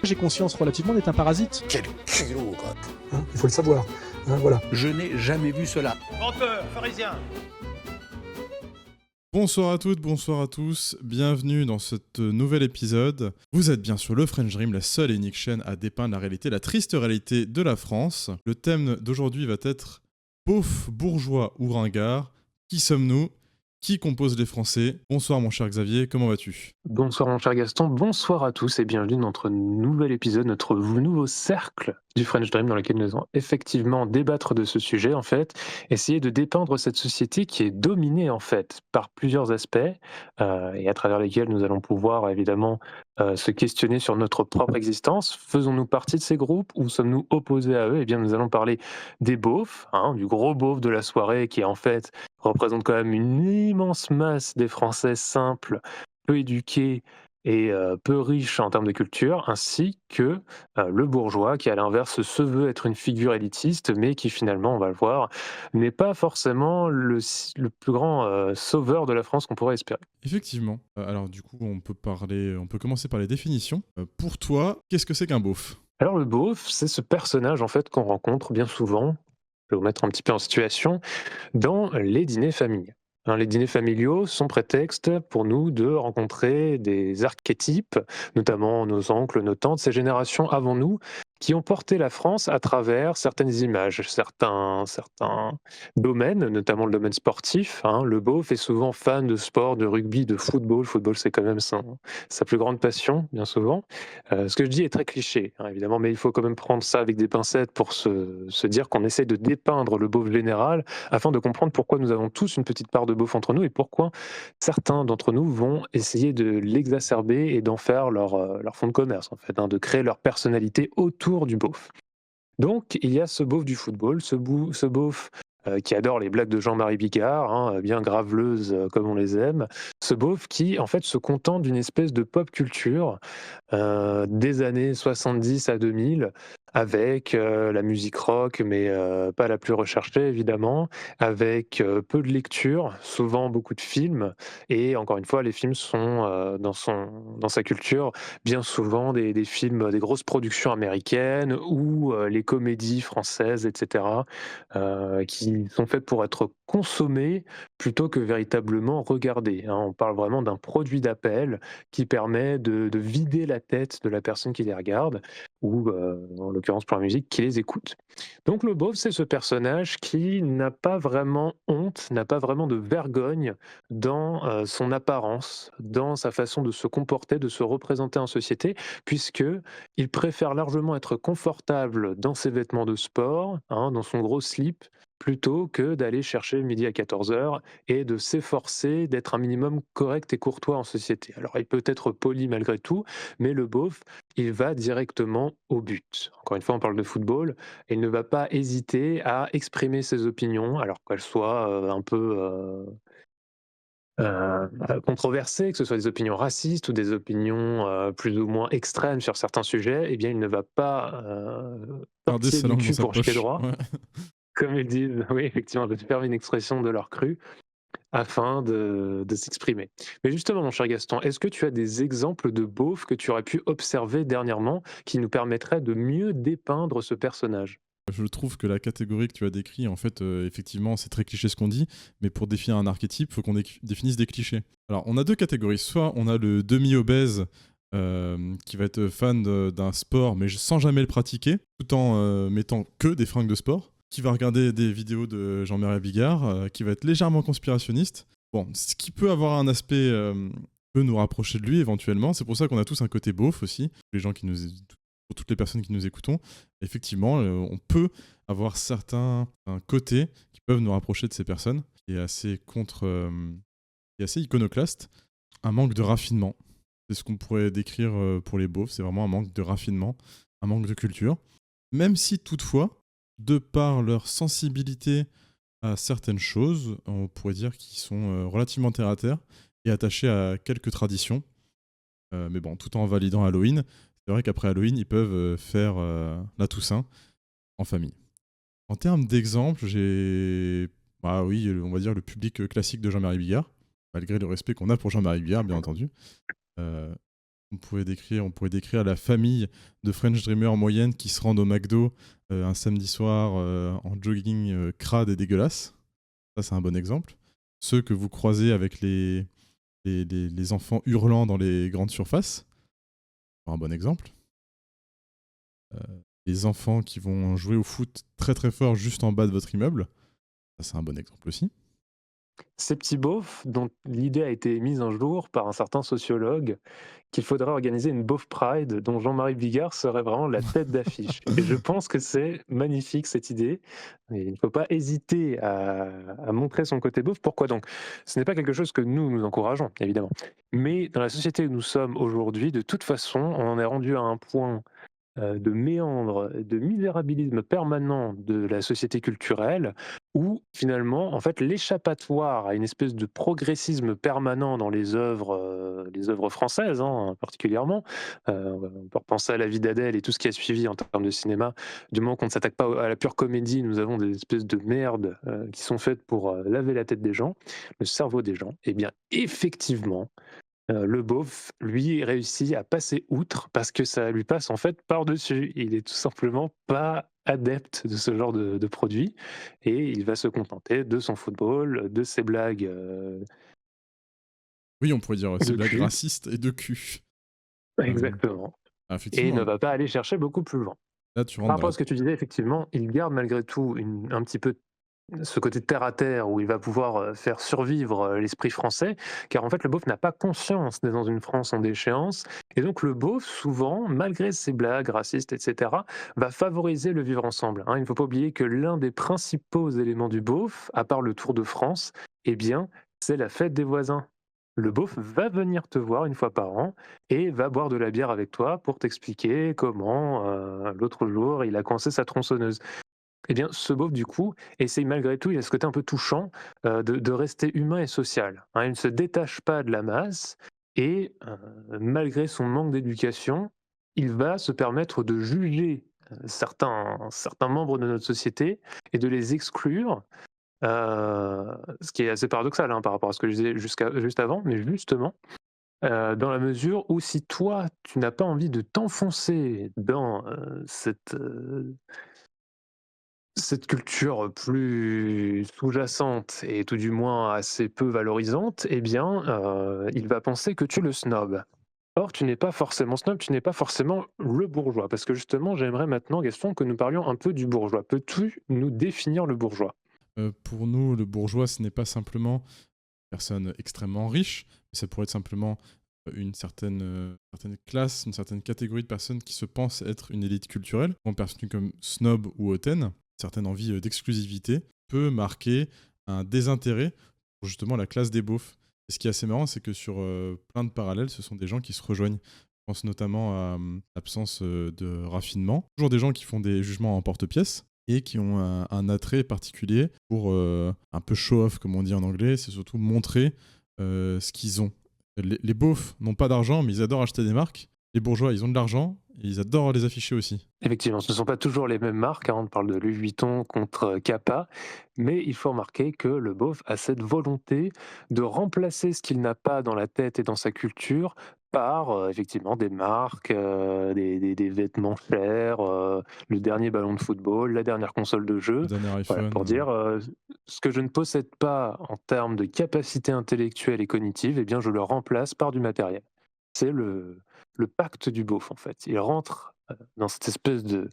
J'ai conscience relativement d'être un parasite. Quel culot, quoi. Il faut le savoir. Voilà. Je n'ai jamais vu cela. Menteur, pharisien. Bonsoir à toutes, bonsoir à tous, bienvenue dans ce nouvel épisode. Vous êtes bien sur le French Dream, la seule et unique chaîne à dépeindre la réalité, la triste réalité de la France. Le thème d'aujourd'hui va être beauf, bourgeois ou ringard. Qui sommes-nous ? Qui compose les Français ? Bonsoir mon cher Xavier, comment vas-tu ? Bonsoir mon cher Gaston, bonsoir à tous et bienvenue dans notre nouvel épisode, notre nouveau cercle du French Dream dans lequel nous allons effectivement débattre de ce sujet en fait, essayer de dépeindre cette société qui est dominée en fait par plusieurs aspects et à travers lesquels nous allons pouvoir évidemment se questionner sur notre propre existence. Faisons-nous partie de ces groupes ou sommes-nous opposés à eux ? Eh bien nous allons parler des beaufs, du gros beauf de la soirée qui en fait représente quand même une immense masse des Français simples, peu éduqués et peu riches en termes de culture, ainsi que le bourgeois qui, à l'inverse, se veut être une figure élitiste, mais qui finalement, on va le voir, n'est pas forcément le plus grand sauveur de la France qu'on pourrait espérer. Effectivement. Alors du coup, on peut commencer par les définitions. Pour toi, qu'est-ce que c'est qu'un beauf ? Alors le beauf, c'est ce personnage en fait qu'on rencontre bien souvent, je vais vous mettre un petit peu en situation, dans les dîners familiaux. Les dîners familiaux sont prétexte pour nous de rencontrer des archétypes, notamment nos oncles, nos tantes, ces générations avant nous, qui ont porté la France à travers certaines images, certains domaines, notamment le domaine sportif. Le beauf est souvent fan de sport, de rugby, de football. Le football, c'est quand même sa plus grande passion, bien souvent. Ce que je dis est très cliché, évidemment, mais il faut quand même prendre ça avec des pincettes pour se dire qu'on essaie de dépeindre le beauf général afin de comprendre pourquoi nous avons tous une petite part de beauf entre nous et pourquoi certains d'entre nous vont essayer de l'exacerber et d'en faire leur fonds de commerce, en fait, de créer leur personnalité autour du beauf. Donc, il y a ce beauf du football, ce beauf qui adore les blagues de Jean-Marie Bigard, bien graveleuses comme on les aime, ce beauf qui, en fait, se contente d'une espèce de pop culture des années 70 à 2000, avec la musique rock, mais pas la plus recherchée évidemment, avec peu de lecture, souvent beaucoup de films, et encore une fois, les films sont dans sa culture bien souvent des films, des grosses productions américaines ou les comédies françaises, etc., qui sont faites pour être consommées plutôt que véritablement regardées. On parle vraiment d'un produit d'appel qui permet de vider la tête de la personne qui les regarde ou, en l'occurrence pour la musique, qui les écoute. Donc le beauf, c'est ce personnage qui n'a pas vraiment honte, n'a pas vraiment de vergogne dans son apparence, dans sa façon de se comporter, de se représenter en société, puisque il préfère largement être confortable dans ses vêtements de sport, dans son gros slip, plutôt que d'aller chercher le midi à 14h et de s'efforcer d'être un minimum correct et courtois en société. Alors il peut être poli malgré tout, mais le beauf, il va directement au but. Encore une fois, on parle de football, et il ne va pas hésiter à exprimer ses opinions, alors qu'elles soient un peu controversées, que ce soit des opinions racistes ou des opinions plus ou moins extrêmes sur certains sujets. Eh bien, il ne va pas Garder sortir sa du langue dans cul sa pour jeter poche. droit, Ouais. comme ils disent, oui, effectivement, de faire une expression de leur cru afin de s'exprimer. Mais justement, mon cher Gaston, est-ce que tu as des exemples de beaufs que tu aurais pu observer dernièrement qui nous permettraient de mieux dépeindre ce personnage ? Je trouve que la catégorie que tu as décrite, en fait, effectivement, c'est très cliché ce qu'on dit, mais pour définir un archétype, il faut qu'on définisse des clichés. Alors, on a deux catégories. Soit on a le demi-obèse qui va être fan d'un sport, mais sans jamais le pratiquer, tout en mettant que des fringues de sport, qui va regarder des vidéos de Jean-Marie Bigard, qui va être légèrement conspirationniste. Bon, ce qui peut avoir un aspect peut nous rapprocher de lui éventuellement. C'est pour ça qu'on a tous un côté beauf aussi. Pour toutes les personnes qui nous écoutons, effectivement, on peut avoir certains côtés qui peuvent nous rapprocher de ces personnes, qui est assez qui est assez iconoclaste. Un manque de raffinement. C'est ce qu'on pourrait décrire pour les beaufs. C'est vraiment un manque de raffinement, un manque de culture. Même si toutefois, de par leur sensibilité à certaines choses, on pourrait dire qu'ils sont relativement terre à terre et attachés à quelques traditions. Mais bon, tout en validant Halloween. C'est vrai qu'après Halloween, ils peuvent faire la Toussaint en famille. En termes d'exemples, oui, on va dire le public classique de Jean-Marie Bigard, malgré le respect qu'on a pour Jean-Marie Bigard, bien entendu. On pourrait décrire la famille de French Dreamers moyenne qui se rendent au McDo un samedi soir en jogging crade et dégueulasse. Ça, c'est un bon exemple. Ceux que vous croisez avec les enfants hurlant dans les grandes surfaces, c'est un bon exemple. Euh, les enfants qui vont jouer au foot très très fort juste en bas de votre immeuble, ça, c'est un bon exemple aussi. Ces petits beaufs, dont l'idée a été émise un jour par un certain sociologue, qu'il faudrait organiser une beauf pride dont Jean-Marie Bigard serait vraiment la tête d'affiche. Et je pense que c'est magnifique cette idée. Et il ne faut pas hésiter à montrer son côté beauf. Pourquoi donc? Ce n'est pas quelque chose que nous encourageons, évidemment. Mais dans la société où nous sommes aujourd'hui, de toute façon, on en est rendu à un point de méandre, de misérabilisme permanent de la société culturelle, où finalement, en fait, l'échappatoire à une espèce de progressisme permanent dans les œuvres françaises, hein, particulièrement, on peut repenser à La vie d'Adèle et tout ce qui a suivi en termes de cinéma. Du moment qu'on ne s'attaque pas à la pure comédie, nous avons des espèces de merdes qui sont faites pour laver la tête des gens, le cerveau des gens. Eh bien, effectivement, le beauf, lui, réussit à passer outre parce que ça lui passe en fait par-dessus. Il est tout simplement pas adepte de ce genre de produit et il va se contenter de son football, de ses blagues Oui, on pourrait dire c'est de blague cul. raciste et de cul. Euh, Exactement. Et il effectivement, ne va pas aller chercher beaucoup plus loin. là tu Par rentres dans rapport la... à ce que tu disais, effectivement, il garde malgré tout un petit peu ce côté terre à terre où il va pouvoir faire survivre l'esprit français, car en fait le beauf n'a pas conscience d'être dans une France en déchéance, et donc le beauf, souvent, malgré ses blagues racistes, etc., va favoriser le vivre ensemble, hein. Il ne faut pas oublier que l'un des principaux éléments du beauf, à part le Tour de France, eh bien, c'est la fête des voisins. Le beauf va venir te voir une fois par an et va boire de la bière avec toi pour t'expliquer comment, l'autre jour, il a coincé sa tronçonneuse. Eh bien, ce beauf, du coup, essaye malgré tout, il a ce côté un peu touchant, de rester humain et social, hein. Il ne se détache pas de la masse et malgré son manque d'éducation, il va se permettre de juger, certains membres de notre société et de les exclure, ce qui est assez paradoxal, hein, par rapport à ce que je disais juste avant, mais justement, dans la mesure où si toi, tu n'as pas envie de t'enfoncer dans, cette culture plus sous-jacente et tout du moins assez peu valorisante, eh bien, il va penser que tu le snobs. Or, tu n'es pas forcément snob, tu n'es pas forcément le bourgeois. Parce que justement, j'aimerais maintenant, Gaston, que nous parlions un peu du bourgeois. Peux-tu nous définir le bourgeois? Pour nous, le bourgeois, ce n'est pas simplement une personne extrêmement riche, mais ça pourrait être simplement une certaine classe, une certaine catégorie de personnes qui se pensent être une élite culturelle, sont perçues comme snob ou hautaine. Une certaine envie d'exclusivité peut marquer un désintérêt pour justement la classe des beaufs. Et ce qui est assez marrant, c'est que sur plein de parallèles, ce sont des gens qui se rejoignent. Je pense notamment à l'absence de raffinement. Toujours des gens qui font des jugements en porte-pièce et qui ont un attrait particulier pour un peu show-off, comme on dit en anglais. C'est surtout montrer ce qu'ils ont. Les beaufs n'ont pas d'argent, mais ils adorent acheter des marques. Les bourgeois, ils ont de l'argent et ils adorent les afficher aussi. Effectivement, ce ne sont pas toujours les mêmes marques, hein, on parle de Louis Vuitton contre Kappa, mais il faut remarquer que le beauf a cette volonté de remplacer ce qu'il n'a pas dans la tête et dans sa culture par effectivement des marques, des vêtements chers, le dernier ballon de football, la dernière console de Le jeu. dernier Voilà, iPhone. pour dire ce que je ne possède pas en termes de capacité intellectuelle et cognitive, eh bien je le remplace par du matériel. C'est le pacte du beauf en fait. Il rentre dans cette espèce de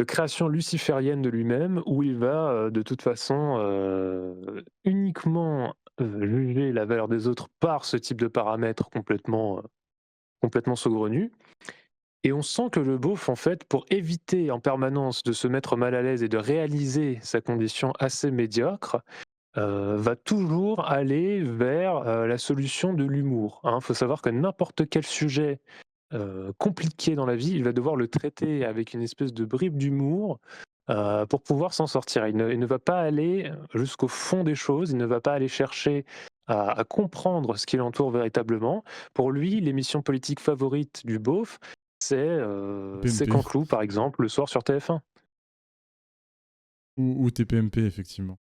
création luciférienne de lui-même où il va de toute façon uniquement juger la valeur des autres par ce type de paramètres complètement saugrenus. Et on sent que le beauf, en fait, pour éviter en permanence de se mettre mal à l'aise et de réaliser sa condition assez médiocre, va toujours aller vers la solution de l'humour, hein. Faut savoir que n'importe quel sujet compliqué dans la vie, il va devoir le traiter avec une espèce de bribe d'humour, pour pouvoir s'en sortir. Il ne va pas aller jusqu'au fond des choses, il ne va pas aller chercher à comprendre ce qui l'entoure véritablement. Pour lui, l'émission politique favorite du beauf, c'est PMP. Canteloup, par exemple, le soir sur TF1. Ou TPMP, effectivement.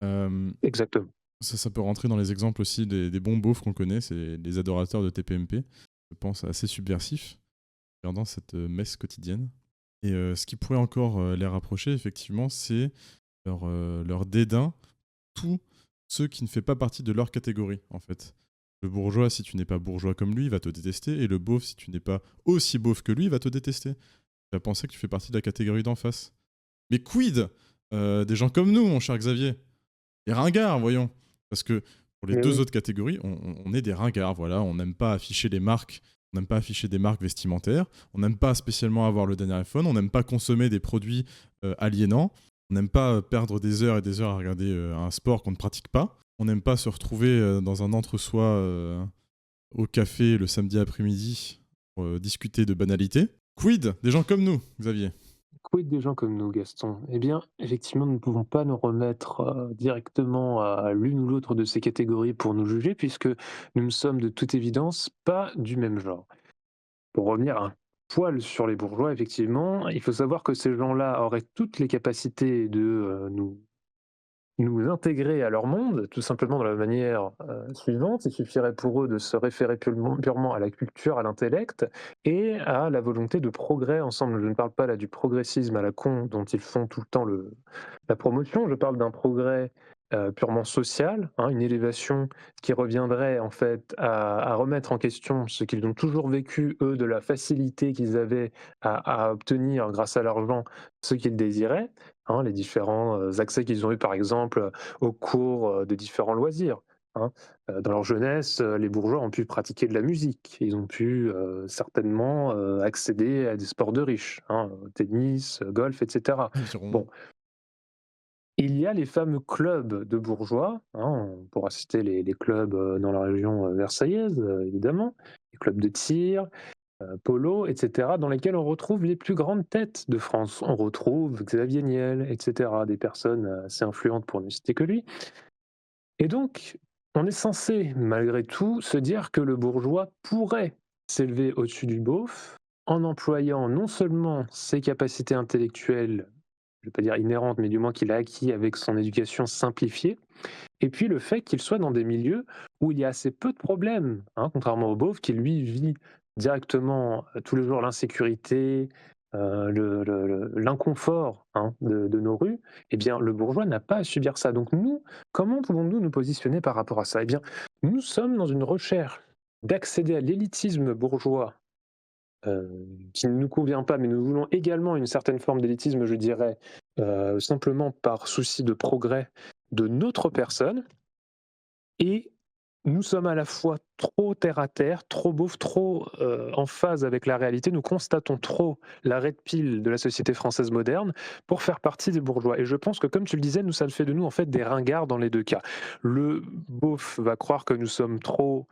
Euh, Exactement. ça peut rentrer dans les exemples aussi des bons beaufs qu'on connaît, c'est les adorateurs de TPMP. je pense, assez subversif, regardant cette messe quotidienne. Et ce qui pourrait encore les rapprocher, effectivement, c'est leur dédain, tous ceux qui ne font pas partie de leur catégorie, en fait. Le bourgeois, si tu n'es pas bourgeois comme lui, il va te détester, et le beauf, si tu n'es pas aussi beauf que lui, il va te détester. Tu vas penser que tu fais partie de la catégorie d'en face. Mais quid des gens comme nous, mon cher Xavier? Les ringards, voyons. Parce que pour les Mais deux oui. autres catégories, on est des ringards, voilà. On n'aime pas afficher les marques, on n'aime pas afficher des marques vestimentaires, on n'aime pas spécialement avoir le dernier iPhone, on n'aime pas consommer des produits aliénants, on n'aime pas perdre des heures et des heures à regarder un sport qu'on ne pratique pas, on n'aime pas se retrouver dans un entre-soi au café le samedi après-midi pour discuter de banalités. Quid des gens comme nous, Xavier? Quid des gens comme nous, Gaston? Eh bien, effectivement, nous ne pouvons pas nous remettre directement à l'une ou l'autre de ces catégories pour nous juger, puisque nous ne sommes de toute évidence pas du même genre. Pour revenir un poil sur les bourgeois, effectivement, il faut savoir que ces gens-là auraient toutes les capacités de nous intégrer à leur monde, tout simplement de la manière suivante. Il suffirait pour eux de se référer purement à la culture, à l'intellect et à la volonté de progrès ensemble. Je ne parle pas là du progressisme à la con dont ils font tout le temps la promotion, je parle d'un progrès purement social, hein, une élévation qui reviendrait en fait à remettre en question ce qu'ils ont toujours vécu, eux, de la facilité qu'ils avaient à obtenir grâce à l'argent ce qu'ils désiraient, hein, les différents accès qu'ils ont eu par exemple au cours de différents loisirs. Hein. Dans leur jeunesse, les bourgeois ont pu pratiquer de la musique, ils ont pu certainement accéder à des sports de riches, hein, tennis, golf, etc. Aviron. Bon, il y a les fameux clubs de bourgeois, hein, on pourra citer les clubs dans la région versaillaise, évidemment, les clubs de tir, polo, etc., dans lesquels on retrouve les plus grandes têtes de France. On retrouve Xavier Niel, etc., des personnes assez influentes pour ne citer que lui. Et donc, on est censé, malgré tout, se dire que le bourgeois pourrait s'élever au-dessus du beauf en employant non seulement ses capacités intellectuelles, je ne vais pas dire inhérentes, mais du moins qu'il a acquis avec son éducation simplifiée, et puis le fait qu'il soit dans des milieux où il y a assez peu de problèmes, hein, contrairement au beauf qui lui vit directement tous les jours l'insécurité, l'inconfort, hein, de nos rues. Eh bien, le bourgeois n'a pas à subir ça. Donc nous, comment pouvons-nous nous positionner par rapport à ça? Eh bien, nous sommes dans une recherche d'accéder à l'élitisme bourgeois qui ne nous convient pas, mais nous voulons également une certaine forme d'élitisme, je dirais, simplement par souci de progrès de notre personne. Et nous sommes à la fois trop terre à terre, trop beaufs, trop en phase avec la réalité. Nous constatons trop la red pill de la société française moderne pour faire partie des bourgeois. Et je pense que, comme tu le disais, ça fait de nous en fait des ringards dans les deux cas. Le beauf va croire que nous sommes trop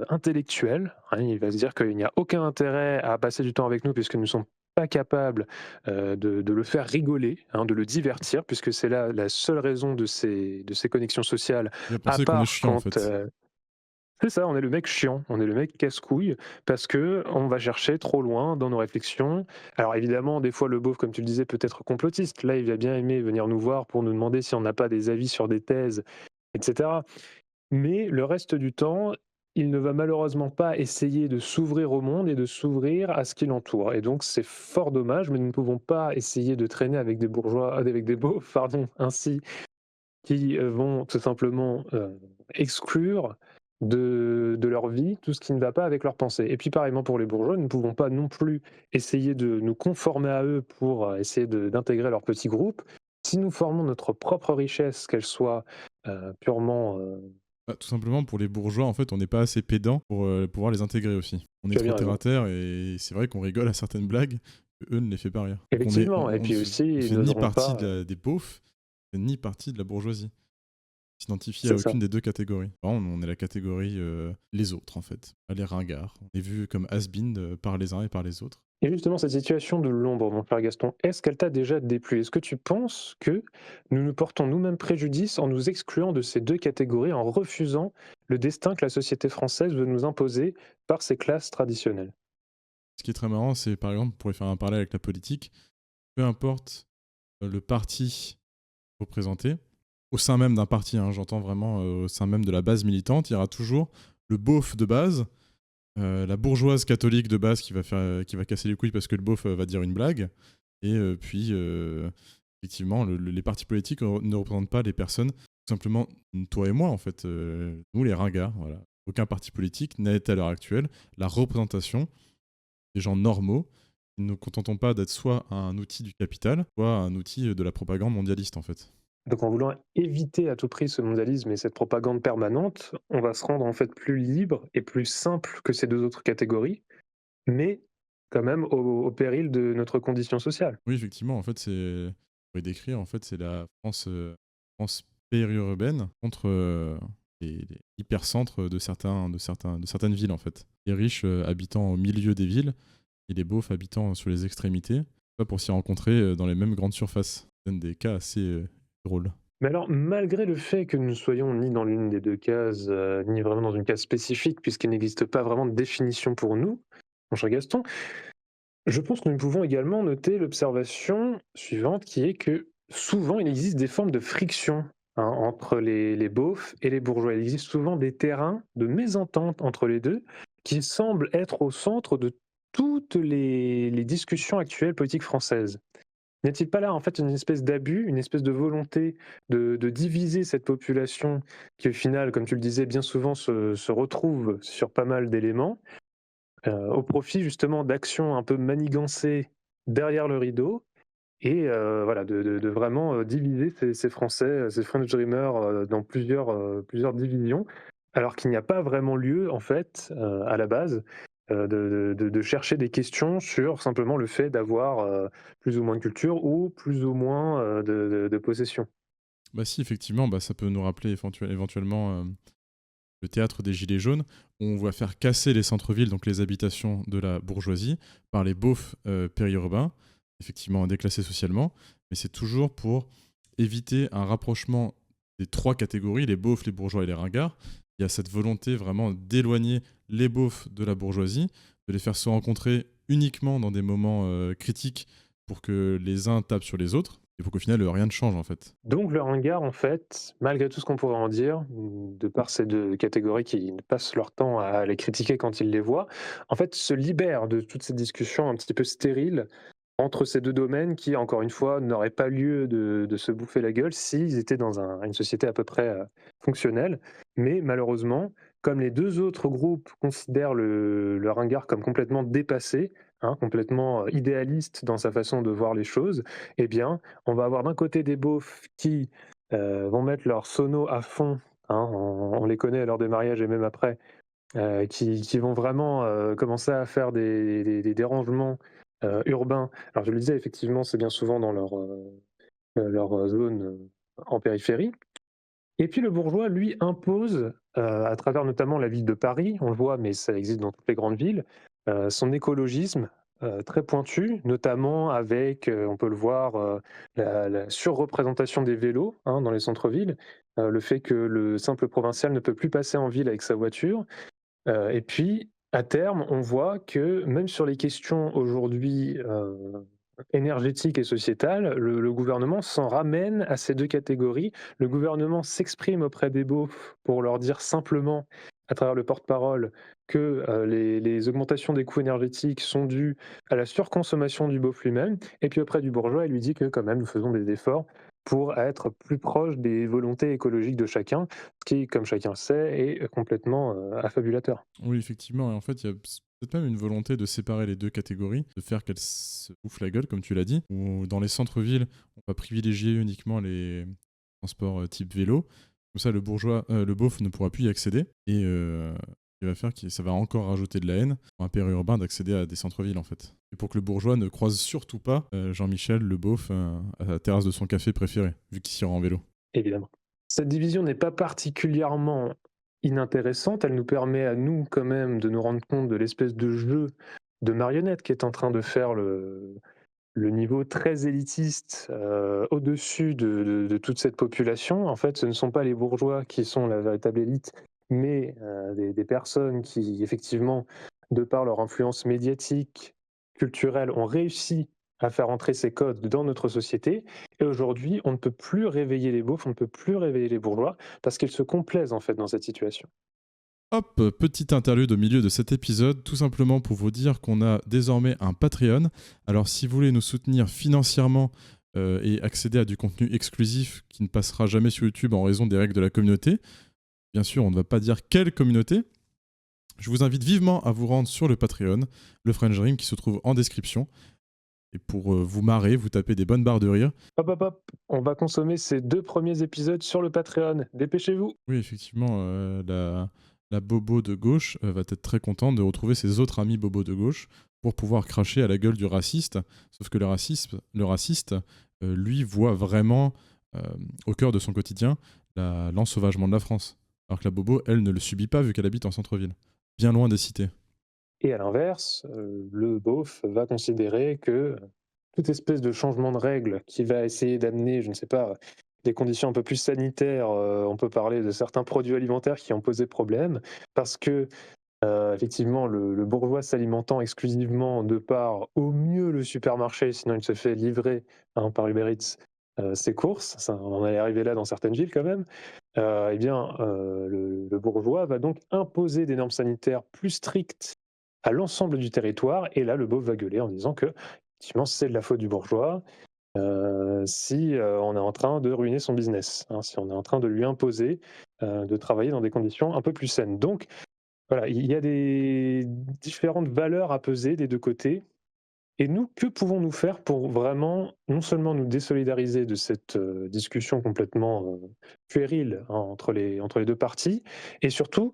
intellectuels. Hein, il va se dire qu'il n'y a aucun intérêt à passer du temps avec nous puisque nous ne sommes pas capables de le faire rigoler, hein, de le divertir, puisque c'est là la seule raison de ces connexions sociales, Il va à penser qu'on est part chiant, en quand... fait. c'est ça, on est le mec chiant, on est le mec casse-couille, parce que on va chercher trop loin dans nos réflexions. Alors évidemment, des fois, le beauf, comme tu le disais, peut être complotiste. Là, il va bien aimer venir nous voir pour nous demander si on n'a pas des avis sur des thèses, etc. Mais le reste du temps, il ne va malheureusement pas essayer de s'ouvrir au monde et de s'ouvrir à ce qui l'entoure. Et donc, c'est fort dommage, mais nous ne pouvons pas essayer de traîner avec des bourgeois, avec des beaufs, pardon, ainsi, qui vont tout simplement exclure de leur vie tout ce qui ne va pas avec leurs pensées. Et puis pareillement pour les bourgeois, nous ne pouvons pas non plus essayer de nous conformer à eux pour essayer d'intégrer leur petit groupe. Si nous formons notre propre richesse, qu'elle soit purement... Bah, tout simplement, pour les bourgeois, en fait, on n'est pas assez pédant pour pouvoir les intégrer aussi. On est Tu as trop bien terre à raison. terre et c'est vrai qu'on rigole à certaines blagues que eux ne les fait pas rire. Donc Effectivement, et puis aussi, on ils fait ni n'oseront partie pas... des beaufs, ni partie de la bourgeoisie. On s'identifie à c'est ça. aucune des deux catégories. On est la catégorie les autres, en fait. Les ringards. On est vu comme has-been par les uns et par les autres. Et justement, cette situation de l'ombre, mon cher Gaston, est-ce qu'elle t'a déjà déplu? Est-ce que tu penses que nous nous portons nous-mêmes préjudice en nous excluant de ces deux catégories, en refusant le destin que la société française veut nous imposer par ses classes traditionnelles? Ce qui est très marrant, c'est par exemple, on pourrait faire un parallèle avec la politique, peu importe le parti représenté, au sein même d'un parti, hein, j'entends vraiment au sein même de la base militante, il y aura toujours le beauf de base la bourgeoise catholique de base qui va casser les couilles parce que le beauf va dire une blague, et puis effectivement les partis politiques ne représentent pas les personnes, tout simplement toi et moi en fait, nous les ringards, voilà. Aucun parti politique n'est à l'heure actuelle la représentation des gens normaux. Nous ne contentons pas d'être soit un outil du capital, soit un outil de la propagande mondialiste en fait. Donc en voulant éviter à tout prix ce mondialisme et cette propagande permanente, on va se rendre en fait plus libre et plus simple que ces deux autres catégories, mais quand même au péril de notre condition sociale. Oui, effectivement, en fait, c'est on pourrait décrire, en fait, c'est la France périurbaine contre les hypercentres de certaines villes, en fait. Les riches habitant au milieu des villes et les beaufs habitant sur les extrémités, pas pour s'y rencontrer dans les mêmes grandes surfaces. Ça donne des cas assez drôles. Mais alors, malgré le fait que nous ne soyons ni dans l'une des deux cases, ni vraiment dans une case spécifique, puisqu'il n'existe pas vraiment de définition pour nous, mon cher Gaston, je pense que nous pouvons également noter l'observation suivante qui est que souvent il existe des formes de friction entre les beaufs et les bourgeois. Il existe souvent des terrains de mésentente entre les deux qui semblent être au centre de toutes les discussions actuelles politiques françaises. N'est-il pas là en fait une espèce d'abus, une espèce de volonté de diviser cette population qui au final, comme tu le disais, bien souvent se retrouve sur pas mal d'éléments au profit justement d'actions un peu manigancées derrière le rideau et voilà, de vraiment diviser ces Français, ces French Dreamers dans plusieurs divisions, alors qu'il n'y a pas vraiment lieu, en fait, à la base, de chercher des questions sur simplement le fait d'avoir plus ou moins de culture ou plus ou moins de possession. Bah si, effectivement, bah, ça peut nous rappeler éventuellement le théâtre des Gilets jaunes, où on voit faire casser les centres-villes, donc les habitations de la bourgeoisie, par les beaufs périurbains, effectivement déclassés socialement, mais c'est toujours pour éviter un rapprochement des trois catégories, les beaufs, les bourgeois et les ringards. Il y a cette volonté vraiment d'éloigner les beaufs de la bourgeoisie, de les faire se rencontrer uniquement dans des moments critiques pour que les uns tapent sur les autres, et pour qu'au final rien ne change en fait. Donc le ringard, en fait, malgré tout ce qu'on pourrait en dire, de par ces deux catégories qui passent leur temps à les critiquer quand ils les voient, en fait, se libère de toutes ces discussions un petit peu stériles entre ces deux domaines qui, encore une fois, n'auraient pas lieu de se bouffer la gueule s'ils étaient dans une société à peu près fonctionnelle. Mais malheureusement, comme les deux autres groupes considèrent le ringard comme complètement dépassé, complètement idéaliste dans sa façon de voir les choses, eh bien, on va avoir d'un côté des beaufs qui vont mettre leur sono à fond, on les connaît à l'heure des mariages et même après, qui vont vraiment commencer à faire des dérangements urbains. Alors je le disais, effectivement, c'est bien souvent dans leur zone en périphérie. Et puis le bourgeois, lui, impose, à travers notamment la ville de Paris, on le voit, mais ça existe dans toutes les grandes villes, son écologisme très pointu, notamment avec, on peut le voir, la surreprésentation des vélos dans les centres-villes, le fait que le simple provincial ne peut plus passer en ville avec sa voiture. Et puis, à terme, on voit que même sur les questions aujourd'hui, énergétiques et sociétales, le gouvernement s'en ramène à ces 2 catégories. Le gouvernement s'exprime auprès des beaufs pour leur dire simplement, à travers le porte-parole, que, les augmentations des coûts énergétiques sont dues à la surconsommation du beauf lui-même et puis auprès du bourgeois, il lui dit que quand même nous faisons des efforts pour être plus proche des volontés écologiques de chacun, ce qui, comme chacun sait, est complètement, affabulateur. Oui, effectivement. Et en fait, il y a peut-être même une volonté de séparer les deux catégories, de faire qu'elles se bouffent la gueule, comme tu l'as dit, où dans les centres-villes, on va privilégier uniquement les transports type vélo. Comme ça, le beauf ne pourra plus y accéder. Et il va faire que ça va encore rajouter de la haine pour un périurbain d'accéder à des centres-villes, en fait. Et pour que le bourgeois ne croise surtout pas Jean-Michel, le beauf, à la terrasse de son café préféré, vu qu'il s'y rend en vélo. Évidemment. Cette division n'est pas particulièrement inintéressante, elle nous permet à nous quand même de nous rendre compte de l'espèce de jeu de marionnette qui est en train de faire le niveau très élitiste au-dessus de toute cette population. En fait, ce ne sont pas les bourgeois qui sont la véritable élite, mais des personnes qui, effectivement, de par leur influence médiatique, culturelle, ont réussi à faire entrer ces codes dans notre société. Et aujourd'hui, on ne peut plus réveiller les beaufs, on ne peut plus réveiller les bourgeois, parce qu'ils se complaisent en fait dans cette situation. Hop, petite interlude au milieu de cet épisode, tout simplement pour vous dire qu'on a désormais un Patreon. Alors si vous voulez nous soutenir financièrement et accéder à du contenu exclusif qui ne passera jamais sur YouTube en raison des règles de la communauté, bien sûr on ne va pas dire quelle communauté, je vous invite vivement à vous rendre sur le Patreon, le French Dream qui se trouve en description. Et pour vous marrer, vous tapez des bonnes barres de rire. Hop, hop, hop, on va consommer ces 2 premiers épisodes sur le Patreon. Dépêchez-vous. Oui, effectivement, la bobo de gauche va être très contente de retrouver ses autres amis bobo de gauche pour pouvoir cracher à la gueule du raciste. Sauf que le raciste lui, voit vraiment au cœur de son quotidien l'ensauvagement de la France. Alors que la bobo, elle, ne le subit pas vu qu'elle habite en centre-ville, bien loin des cités. Et à l'inverse, le beauf va considérer que toute espèce de changement de règles qui va essayer d'amener, je ne sais pas, des conditions un peu plus sanitaires, on peut parler de certains produits alimentaires qui ont posé problème, parce que effectivement, le bourgeois s'alimentant exclusivement de par, au mieux, le supermarché, sinon il se fait livrer par Uber Eats ses courses, ça, on en est arrivé là dans certaines villes quand même, eh bien, le bourgeois va donc imposer des normes sanitaires plus strictes à l'ensemble du territoire, et là, le beauf va gueuler en disant que, effectivement, c'est de la faute du bourgeois si on est en train de ruiner son business, hein, si on est en train de lui imposer de travailler dans des conditions un peu plus saines. Donc, voilà, il y a des différentes valeurs à peser des 2 côtés. Et nous, que pouvons-nous faire pour vraiment, non seulement nous désolidariser de cette discussion complètement puérile, hein, entre les 2 parties, et surtout,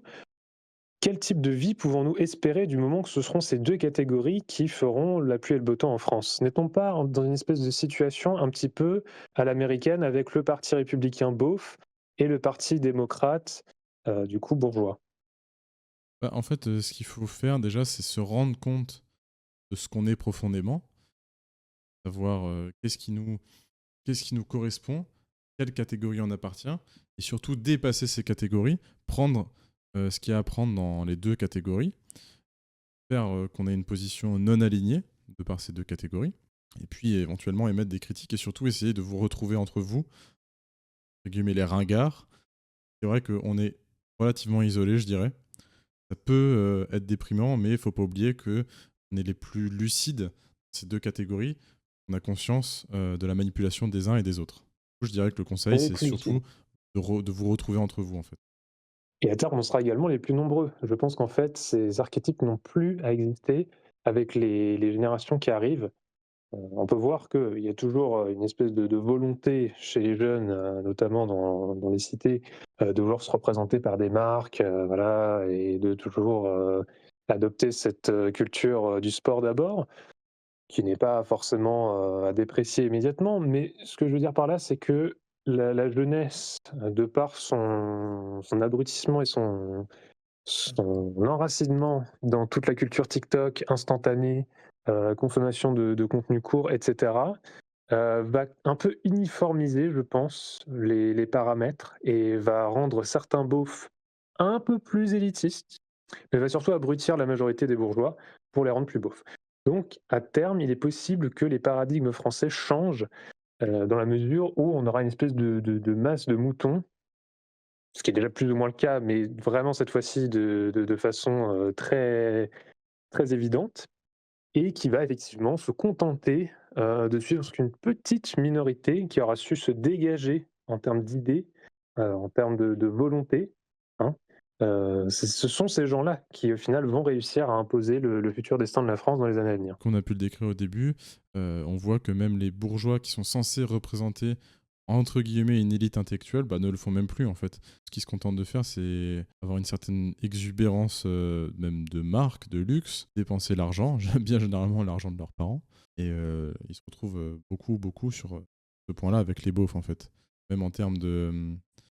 quel type de vie pouvons-nous espérer du moment que ce seront ces 2 catégories qui feront la pluie et le beau temps en France? N'est-on pas dans une espèce de situation un petit peu à l'américaine avec le parti républicain beauf et le parti démocrate, du coup bourgeois? Bah, en fait, ce qu'il faut faire déjà, c'est se rendre compte de ce qu'on est profondément, savoir qu'est-ce qui nous correspond, quelle catégorie en appartient, et surtout dépasser ces catégories, prendre ce qu'il y a à prendre dans les 2 catégories, faire qu'on ait une position non alignée de par ces 2 catégories, et puis éventuellement émettre des critiques, et surtout essayer de vous retrouver entre vous, entre guillemets les ringards. C'est vrai qu'on est relativement isolé, je dirais. Ça peut être déprimant, mais il ne faut pas oublier qu'on est les plus lucides de ces 2 catégories. On a conscience de la manipulation des uns et des autres. Je dirais que le conseil, c'est surtout de vous retrouver entre vous, en fait. Et à terme, on sera également les plus nombreux. Je pense qu'en fait, ces archétypes n'ont plus à exister avec les générations qui arrivent. On peut voir qu'il y a toujours une espèce de volonté chez les jeunes, notamment dans les cités, de vouloir se représenter par des marques, voilà, et de toujours adopter cette culture du sport d'abord, qui n'est pas forcément à déprécier immédiatement. Mais ce que je veux dire par là, c'est que la jeunesse, de par son abrutissement et son enracinement dans toute la culture TikTok instantanée, consommation de contenu court, et cetera, va un peu uniformiser, je pense, les paramètres, et va rendre certains beaufs un peu plus élitistes, mais va surtout abrutir la majorité des bourgeois pour les rendre plus beaufs. Donc, à terme, il est possible que les paradigmes français changent, dans la mesure où on aura une espèce de masse de moutons, ce qui est déjà plus ou moins le cas, mais vraiment cette fois-ci de façon très, très évidente, et qui va effectivement se contenter de suivre ce qu'une petite minorité qui aura su se dégager en termes d'idées, en termes de volonté, hein. Ce sont ces gens-là qui, au final, vont réussir à imposer le futur destin de la France dans les années à venir. Qu'on a pu le décrire au début, on voit que même les bourgeois qui sont censés représenter entre guillemets une élite intellectuelle ne le font même plus en fait. Ce qu'ils se contentent de faire, c'est avoir une certaine exubérance même de marque, de luxe, dépenser l'argent, bien généralement l'argent de leurs parents, et ils se retrouvent beaucoup sur ce point-là avec les beaufs en fait. Même en termes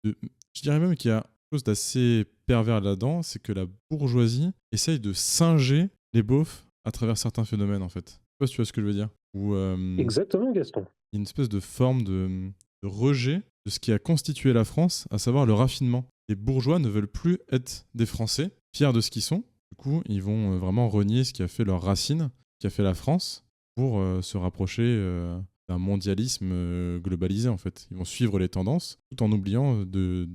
je dirais même qu'il y a quelque chose d'assez pervers là-dedans, c'est que la bourgeoisie essaye de singer les beaufs à travers certains phénomènes en fait. Je sais pas si tu vois ce que je veux dire. Ou Exactement, Gaston. il y a une espèce de forme de rejet de ce qui a constitué la France, à savoir le raffinement. Les bourgeois ne veulent plus être des Français, fiers de ce qu'ils sont. Du coup, ils vont vraiment renier ce qui a fait leur racine, ce qui a fait la France, pour se rapprocher d'un mondialisme globalisé en fait. Ils vont suivre les tendances tout en oubliant de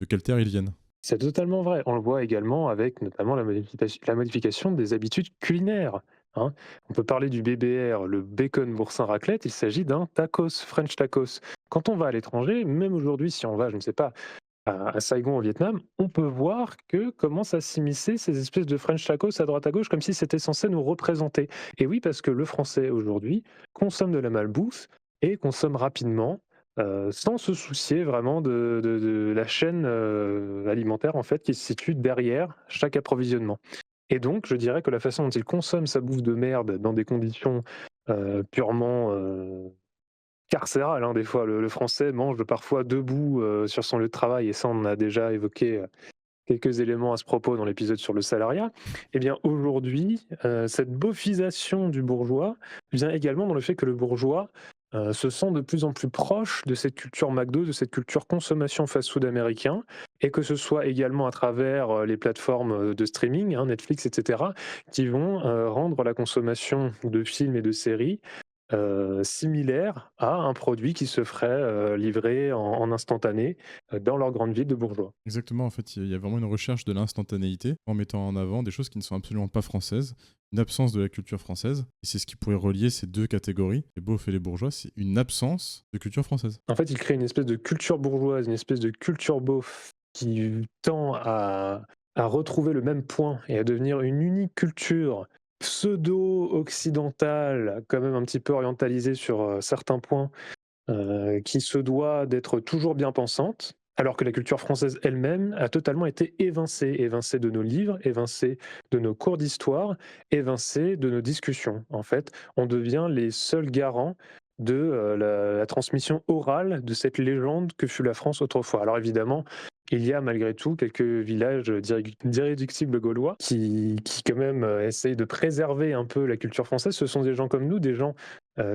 quelle terre ils viennent. C'est totalement vrai. On le voit également avec notamment la modification des habitudes culinaires, hein. On peut parler du BBR, le bacon boursin raclette, il s'agit d'un tacos, French tacos. Quand on va à l'étranger, même aujourd'hui, si on va, je ne sais pas, à Saigon au Vietnam, on peut voir que commencent à s'immiscer ces espèces de French tacos à droite à gauche, comme si c'était censé nous représenter. Et oui, parce que le français aujourd'hui consomme de la malbouffe et consomme rapidement, sans se soucier vraiment de la chaîne alimentaire en fait, qui se situe derrière chaque approvisionnement. Et donc, je dirais que la façon dont il consomme sa bouffe de merde dans des conditions purement carcérales, hein, des fois, le Français mange parfois debout sur son lieu de travail, et ça, on en a déjà évoqué quelques éléments à ce propos dans l'épisode sur le salariat. Eh bien, aujourd'hui, cette beaufisation du bourgeois vient également dans le fait que le bourgeois se sent de plus en plus proche de cette culture McDo, de cette culture consommation fast-food américain, et que ce soit également à travers les plateformes de streaming, hein, Netflix, etc., qui vont rendre la consommation de films et de séries similaire à un produit qui se ferait livrer en instantané dans leur grande ville de bourgeois. Exactement, en fait, il y a vraiment une recherche de l'instantanéité en mettant en avant des choses qui ne sont absolument pas françaises, une absence de la culture française. Et c'est ce qui pourrait relier ces deux catégories, les beaufs et les bourgeois, c'est une absence de culture française. En fait, ils créent une espèce de culture bourgeoise, une espèce de culture beauf qui tend à retrouver le même point et à devenir une unique culture pseudo-occidentale, quand même un petit peu orientalisée sur certains points, qui se doit d'être toujours bien pensante, alors que la culture française elle-même a totalement été évincée, évincée de nos livres, évincée de nos cours d'histoire, évincée de nos discussions. En fait, on devient les seuls garants de la transmission orale de cette légende que fut la France autrefois. Alors évidemment, il y a malgré tout quelques villages d'irréductibles gaulois qui quand même essayent de préserver un peu la culture française. Ce sont des gens comme nous, des gens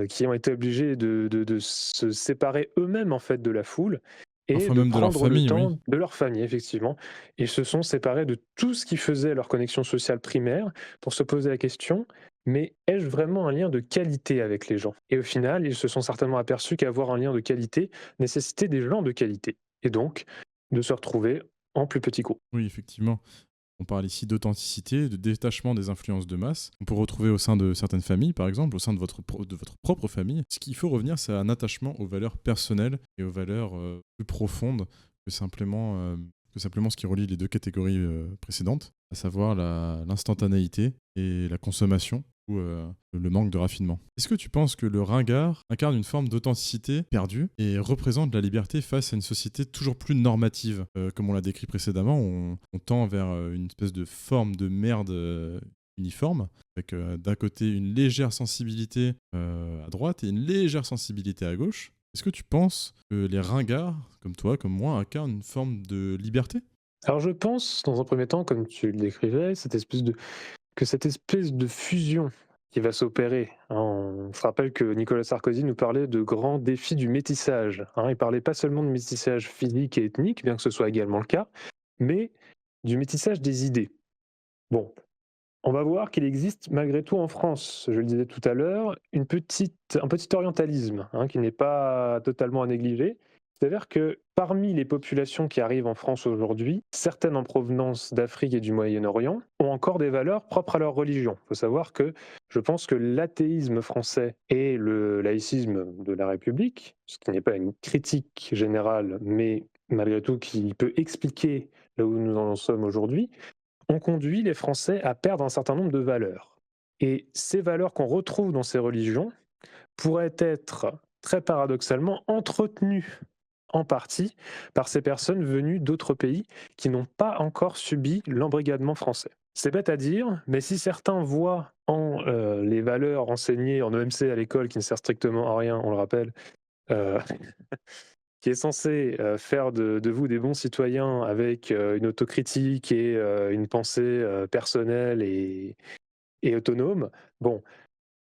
qui ont été obligés de se séparer eux-mêmes en fait de la foule et Parfois de même de leur prendre le famille, temps oui. de leur famille, effectivement. Ils se sont séparés de tout ce qui faisait leur connexion sociale primaire pour se poser la question, mais ai-je vraiment un lien de qualité avec les gens? Et au final, ils se sont certainement aperçus qu'avoir un lien de qualité nécessitait des gens de qualité. Et donc, de se retrouver en plus petit groupe. Oui, effectivement. On parle ici d'authenticité, de détachement des influences de masse. On peut retrouver au sein de certaines familles, par exemple, au sein de de votre propre famille. Ce qu'il faut revenir, c'est un attachement aux valeurs personnelles et aux valeurs plus profondes que simplement ce qui relie les deux catégories précédentes, à savoir l'instantanéité et la consommation ou le manque de raffinement. Est-ce que tu penses que le ringard incarne une forme d'authenticité perdue et représente la liberté face à une société toujours plus normative? Comme on l'a décrit précédemment, on tend vers une espèce de forme de merde uniforme, avec d'un côté une légère sensibilité à droite et une légère sensibilité à gauche. Est-ce que tu penses que les ringards, comme toi, comme moi, incarnent une forme de liberté? Alors je pense, dans un premier temps, comme tu le décrivais, que cette espèce de fusion qui va s'opérer, hein, on se rappelle que Nicolas Sarkozy nous parlait de grands défis du métissage, hein. Il parlait pas seulement de métissage physique et ethnique, bien que ce soit également le cas, mais du métissage des idées. Bon, on va voir qu'il existe malgré tout en France, je le disais tout à l'heure, un petit orientalisme, hein, qui n'est pas totalement à négliger. C'est-à-dire que parmi les populations qui arrivent en France aujourd'hui, certaines en provenance d'Afrique et du Moyen-Orient ont encore des valeurs propres à leur religion. Il faut savoir que je pense que l'athéisme français et le laïcisme de la République, ce qui n'est pas une critique générale, mais malgré tout qui peut expliquer là où nous en sommes aujourd'hui, ont conduit les Français à perdre un certain nombre de valeurs. Et ces valeurs qu'on retrouve dans ces religions pourraient être très paradoxalement entretenues en partie par ces personnes venues d'autres pays qui n'ont pas encore subi l'embrigadement français. C'est bête à dire, mais si certains voient en les valeurs enseignées en EMC à l'école, qui ne servent strictement à rien, on le rappelle, euh, qui est censé faire de vous des bons citoyens avec une autocritique et une pensée personnelle et autonome, bon,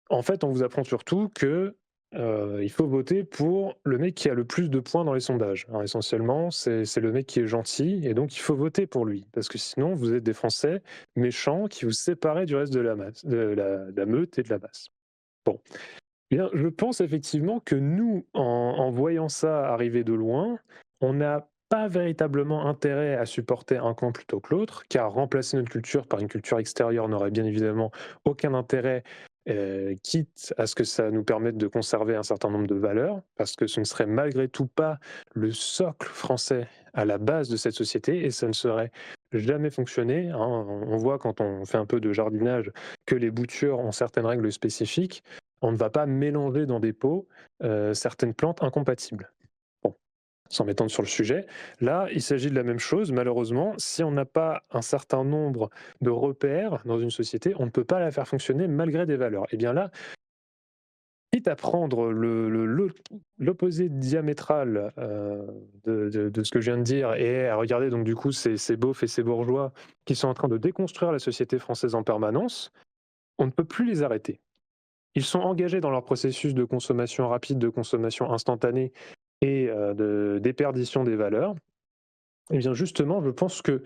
en fait, on vous apprend surtout que il faut voter pour le mec qui a le plus de points dans les sondages, hein. Essentiellement, c'est le mec qui est gentil et donc il faut voter pour lui. Parce que sinon, vous êtes des Français méchants qui vous séparez du reste de la masse, de la meute et de la masse. Bon. Bien, je pense effectivement que nous, en voyant ça arriver de loin, on a pas véritablement intérêt à supporter un camp plutôt que l'autre, car remplacer notre culture par une culture extérieure n'aurait bien évidemment aucun intérêt, quitte à ce que ça nous permette de conserver un certain nombre de valeurs, parce que ce ne serait malgré tout pas le socle français à la base de cette société et ça ne serait jamais fonctionné, hein. On voit quand on fait un peu de jardinage que les boutures ont certaines règles spécifiques. On ne va pas mélanger dans des pots, certaines plantes incompatibles. Bon, sans m'étendre sur le sujet. Là, il s'agit de la même chose. Malheureusement, si on n'a pas un certain nombre de repères dans une société, on ne peut pas la faire fonctionner malgré des valeurs. Et bien là, quitte à prendre l'opposé diamétral de ce que je viens de dire et à regarder donc du coup ces beaufs et ces bourgeois qui sont en train de déconstruire la société française en permanence, on ne peut plus les arrêter. Ils sont engagés dans leur processus de consommation rapide, de consommation instantanée et de déperdition des valeurs. Et bien justement, je pense que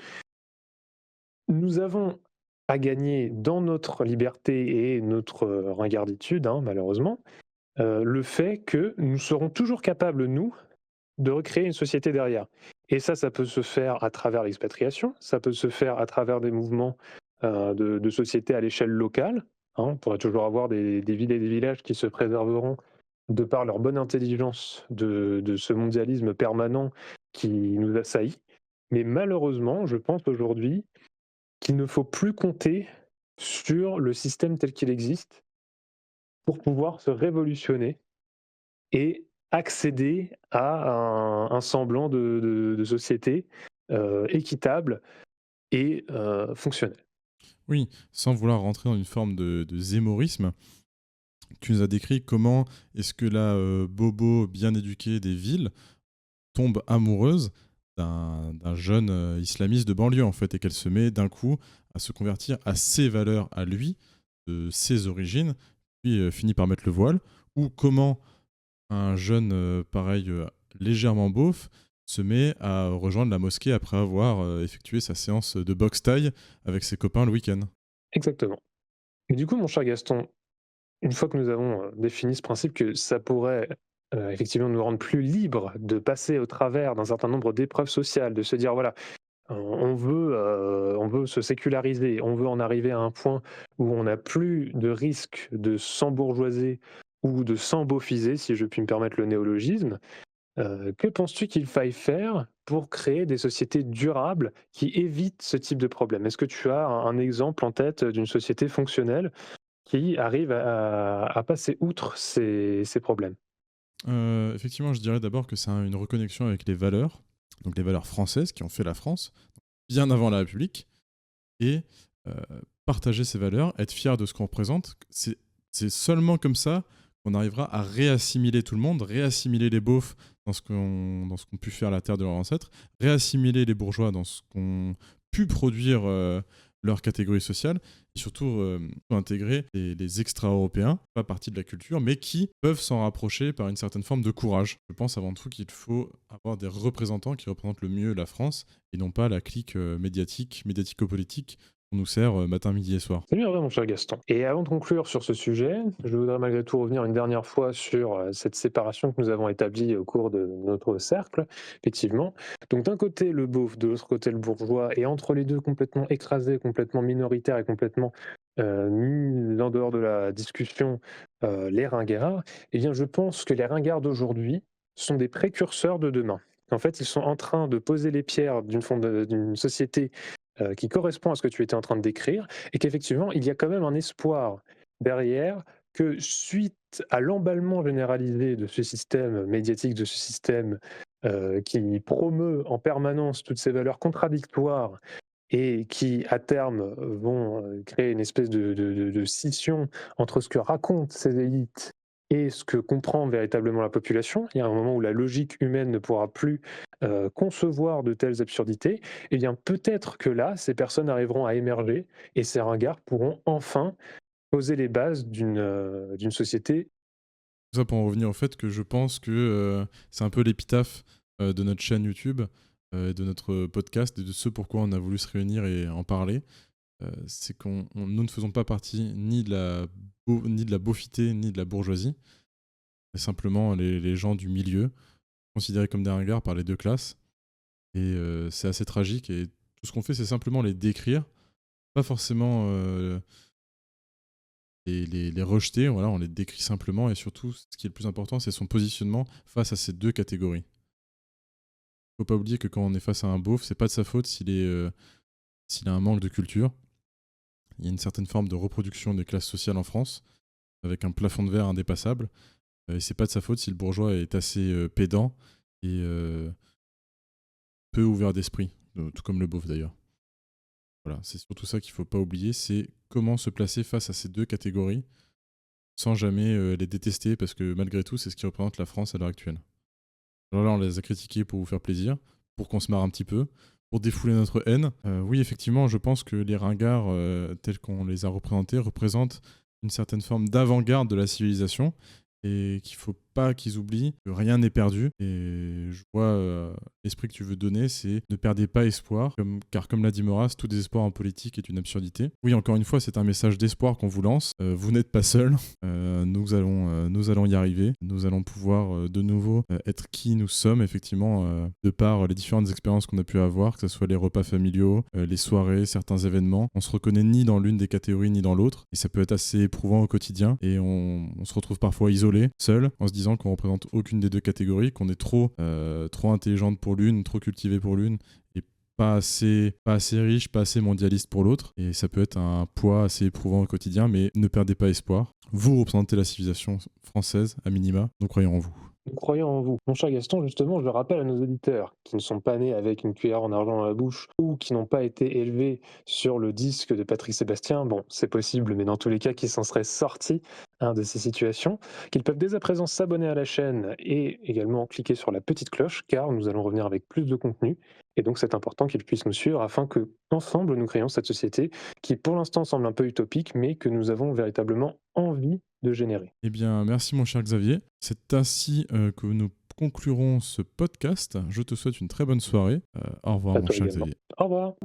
nous avons à gagner dans notre liberté et notre ringarditude, hein, malheureusement, le fait que nous serons toujours capables, nous, de recréer une société derrière. Et ça peut se faire à travers l'expatriation, ça peut se faire à travers des mouvements de société à l'échelle locale, hein. On pourrait toujours avoir des villes et des villages qui se préserveront de par leur bonne intelligence de ce mondialisme permanent qui nous assaillit. Mais malheureusement, je pense aujourd'hui qu'il ne faut plus compter sur le système tel qu'il existe pour pouvoir se révolutionner et accéder à un semblant de société équitable et fonctionnelle. Oui, sans vouloir rentrer dans une forme de zémorisme, tu nous as décrit comment est-ce que la bobo bien éduquée des villes tombe amoureuse d'un jeune islamiste de banlieue, en fait, et qu'elle se met d'un coup à se convertir à ses valeurs à lui, de ses origines, puis finit par mettre le voile, ou comment un jeune pareil, légèrement beauf, se met à rejoindre la mosquée après avoir effectué sa séance de boxe thaï avec ses copains le week-end. Exactement. Et du coup, mon cher Gaston, une fois que nous avons défini ce principe que ça pourrait effectivement nous rendre plus libres de passer au travers d'un certain nombre d'épreuves sociales, de se dire voilà, on veut se séculariser, on veut en arriver à un point où on n'a plus de risque de s'embourgeoiser ou de s'embaufiser, si je puis me permettre le néologisme. Que penses-tu qu'il faille faire pour créer des sociétés durables qui évitent ce type de problème? Est-ce que tu as un exemple en tête d'une société fonctionnelle qui arrive à passer outre ces problèmes? Effectivement, je dirais d'abord que c'est une reconnexion avec les valeurs, donc les valeurs françaises qui ont fait la France, bien avant la République, et euh, partager ces valeurs, être fier de ce qu'on représente. C'est seulement comme ça qu'on arrivera à réassimiler tout le monde, réassimiler les beaufs dans ce qu'ont pu faire la terre de leurs ancêtres, réassimiler les bourgeois dans ce qu'ont pu produire leur catégorie sociale, et surtout intégrer les extra-européens, pas partie de la culture, mais qui peuvent s'en rapprocher par une certaine forme de courage. Je pense avant tout qu'il faut avoir des représentants qui représentent le mieux la France, et non pas la clique médiatico-politique qu'on nous sert matin, midi et soir. C'est bien vrai, mon cher Gaston. Et avant de conclure sur ce sujet, je voudrais malgré tout revenir une dernière fois sur cette séparation que nous avons établie au cours de notre cercle, effectivement. Donc d'un côté le beauf, de l'autre côté le bourgeois, et entre les deux complètement écrasés, complètement minoritaires et complètement mis en dehors de la discussion, les ringards, eh bien je pense que les ringards d'aujourd'hui sont des précurseurs de demain. En fait, ils sont en train de poser les pierres d'une société qui correspond à ce que tu étais en train de décrire, et qu'effectivement, il y a quand même un espoir derrière que suite à l'emballement généralisé de ce système médiatique, de ce système qui promeut en permanence toutes ces valeurs contradictoires et qui, à terme, vont créer une espèce de scission entre ce que racontent ces élites et ce que comprend véritablement la population. Il y a un moment où la logique humaine ne pourra plus concevoir de telles absurdités. Eh bien, peut-être que là, ces personnes arriveront à émerger et ces ringards pourront enfin poser les bases d'une société. Tout ça pour en revenir au fait que je pense que c'est un peu l'épitaphe de notre chaîne YouTube, de notre podcast et de ce pourquoi on a voulu se réunir et en parler. C'est nous ne faisons pas partie ni de la beaufité ni de la bourgeoisie, mais simplement les gens du milieu, considérés comme des ringards par les deux classes. Et c'est assez tragique. Et tout ce qu'on fait, c'est simplement les décrire, pas forcément les rejeter. Voilà, on les décrit simplement. Et surtout, ce qui est le plus important, c'est son positionnement face à ces deux catégories. Faut pas oublier que quand on est face à un beauf, c'est pas de sa faute s'il a un manque de culture. Il y a une certaine forme de reproduction des classes sociales en France, avec un plafond de verre indépassable. Et c'est pas de sa faute si le bourgeois est assez pédant et peu ouvert d'esprit, tout comme le beauf d'ailleurs. Voilà, c'est surtout ça qu'il faut pas oublier, c'est comment se placer face à ces deux catégories sans jamais les détester, parce que malgré tout, c'est ce qui représente la France à l'heure actuelle. Alors là, on les a critiqués pour vous faire plaisir, pour qu'on se marre un petit peu, pour défouler notre haine. Oui, effectivement, je pense que les ringards, tels qu'on les a représentés, représentent une certaine forme d'avant-garde de la civilisation, et qu'il faut pas qu'ils oublient que rien n'est perdu. Et je vois l'esprit que tu veux donner, c'est ne perdez pas espoir, car comme l'a dit Maurras, tout désespoir en politique est une absurdité. Oui, encore une fois, c'est un message d'espoir qu'on vous lance. Vous n'êtes pas seul. Nous allons y arriver. Nous allons pouvoir de nouveau être qui nous sommes, effectivement, de par les différentes expériences qu'on a pu avoir, que ce soit les repas familiaux, les soirées, certains événements. On se reconnaît ni dans l'une des catégories ni dans l'autre, et ça peut être assez éprouvant au quotidien, et on se retrouve parfois isolé, seul, en se disant qu'on représente aucune des deux catégories, qu'on est trop intelligente pour l'une, trop cultivé pour l'une, et pas assez riche, pas assez mondialiste pour l'autre. Et ça peut être un poids assez éprouvant au quotidien, mais ne perdez pas espoir. Vous représentez la civilisation française, à minima, nous croyons en vous. Nous croyons en vous. Mon cher Gaston, justement, je le rappelle à nos auditeurs qui ne sont pas nés avec une cuillère en argent dans la bouche ou qui n'ont pas été élevés sur le disque de Patrick Sébastien, bon, c'est possible, mais dans tous les cas, qui s'en seraient sortis de ces situations, qu'ils peuvent dès à présent s'abonner à la chaîne et également cliquer sur la petite cloche, car nous allons revenir avec plus de contenu. Et donc, c'est important qu'ils puissent nous suivre afin que, ensemble, nous créions cette société qui, pour l'instant, semble un peu utopique, mais que nous avons véritablement envie de générer. Eh bien, merci mon cher Xavier. C'est ainsi que nous conclurons ce podcast. Je te souhaite une très bonne soirée. Au revoir À mon toi cher également. Xavier. Au revoir.